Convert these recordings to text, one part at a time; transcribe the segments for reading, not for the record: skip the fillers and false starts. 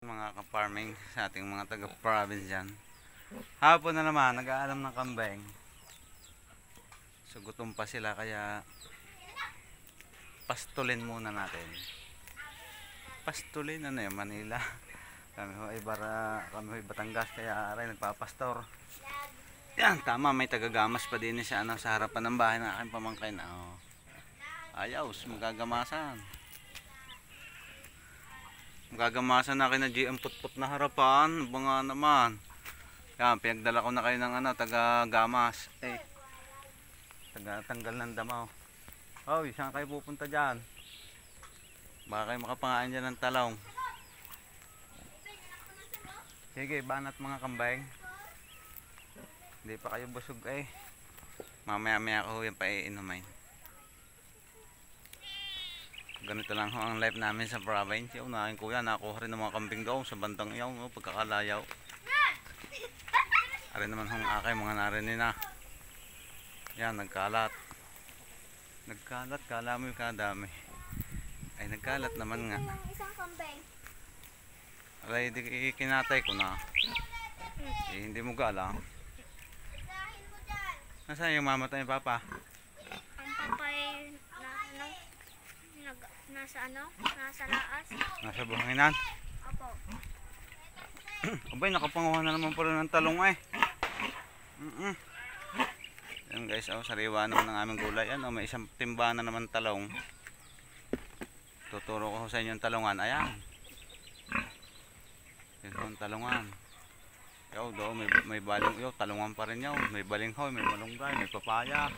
Mga ka-farming sa ating mga taga-province dyan. Hapon na naman, nag-aalam ng kambing. So gutom pa sila kaya pastulin muna natin. Pastulin ano yun, Manila. Kami ho ay Batangas kaya aray nagpapastor. Yan, tama, may taga-gamas pa din sa harapan ng bahay ng aking pamangkin. Oh. Ayaw, magagamasan. Magagamasan na kayo na GM putput na harapan. Banga naman. Yan, pinagdala ko na kayo ng taga-gamas. Taga-tanggal ng damaw. Oh, saan kayo pupunta dyan? Baka kayo makapangaan dyan ng talong. Sige, banat mga kambing. Hindi pa kayo busog mamaya-maya ko yan pa iinumin. Ganito lang ho ang life namin sa province. Yung aking kuya nakuha rin ng mga kambing daw sa bandang iyaw, pagkakalayaw. Arin naman hong akay mga narinig na. Yan, nagkalat. Nagkalat, kala mo yung kadami. Ay, nagkalat naman nga. Isang kambing. Alay, di kinatay ko na. Hindi mo gala. Nasaan yung mama tayo, papa? Ang papay nasa nasa laas. Nasa buhanginan? Opo. Abay, nakapanguha na naman pala ng talong Yan guys, sariwa naman ng aming gulay. May isang timba na naman talong. Tuturo ko sa inyo yung talongan. Ayan. Yan ang talongan. Yaw, may baling. Yaw, talongan pa rin yaw. May balinghoy, may malunggay, may papaya.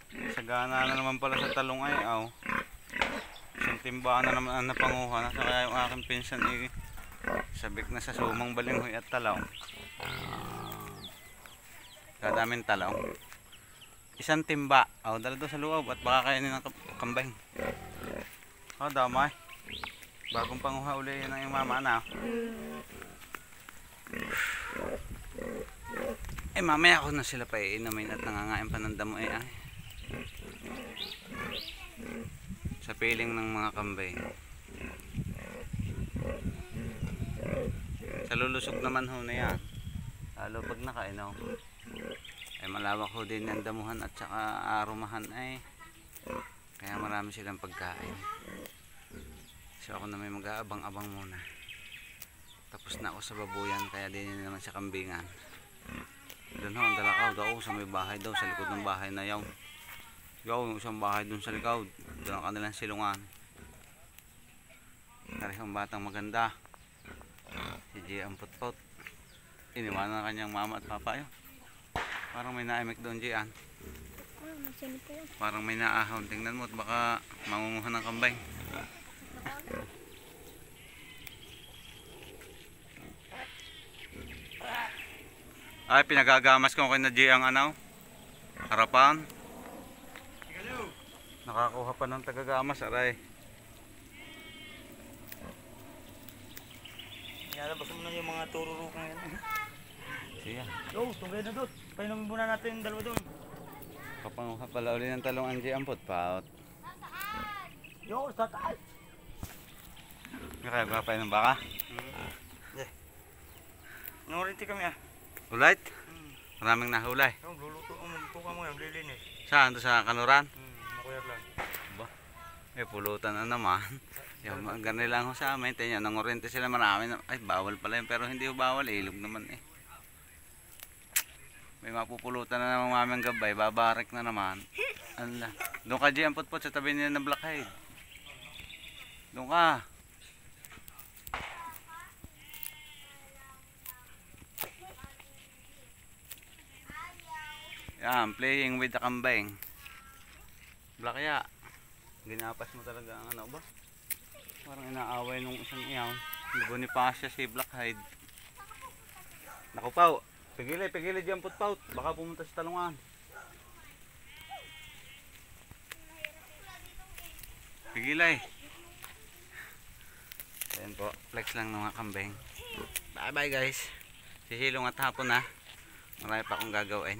Sagana na naman pala sa talong isang timba na naman ang napanguha. Nasa kaya yung aking pinsan sabik na sa sumang balinghoy at talong. Kadaming talong. Isang timba. Dala doon sa loob at baka kainin ng kambing. Damay. Bagong panguha uli yun ang yung mama na. Mamaya ako na sila pa iinumin at nangangain pa ng damo sa piling ng mga kambing. Sa lulusog naman ho na yan. Lalo pag nakainaw. Malawak ho din ang damuhan at saka arumahan kaya marami silang pagkain. So ako na may mag-aabang-abang muna. Tapos na ako sa babuyan kaya din naman sa kambingan. Doon ho ang dalakaw daw sa may bahay daw sa likod ng bahay na yaw. Yung isang bahay doon sa likod. Doon ang kanilang silungan. Narihong batang maganda. Si Gia ang putput. Iniwanan na kanyang mama at papa yun. Parang may naimik doon, Gian. Parang may naahon. Tingnan mo at baka mangunguhan ng kambing. Ay, pinagagamas ko kayo na Gian harapan. Nakakuha pa ng tagagamas, aray. Ilalabas mo na yung mga tururo ko ngayon. Siya. Tugay na doon. Painumin muna natin yung dalawa doon. Kapanguha pala uli ng talong ang Gian putput. Sa taas. Kaya ba pa ng baka? Nurinti kami Ulit? Maraming nahulay. Luluto ka mo yung lilinis. Saan? Doon sa kanuran? Makuyag lang. Ba? Pulutan na naman. Yung ganun lang ho sa amin. Tingnan, nangurente sila marami. Ay, bawal pala yun. Pero hindi ho bawal. Ilog naman May mapupulutan na naman maming gabay. Babarik na naman. Ala. Doon ka Gian putput sa tabi nila ng Blackhead. Doon ka. Yan, playing with the kambing. Blakya. Ginapas mo talaga ang ba? Parang inaaway nung isang iyaw. Bonifacio si Blackhead. Naku Pao, pigili dyan putpaut. Baka pumunta sa talungan. Pigilay. Ayan po, flex lang ng mga kambing. Bye bye guys. Sihilong at hapon na. Marami pa akong gagawin.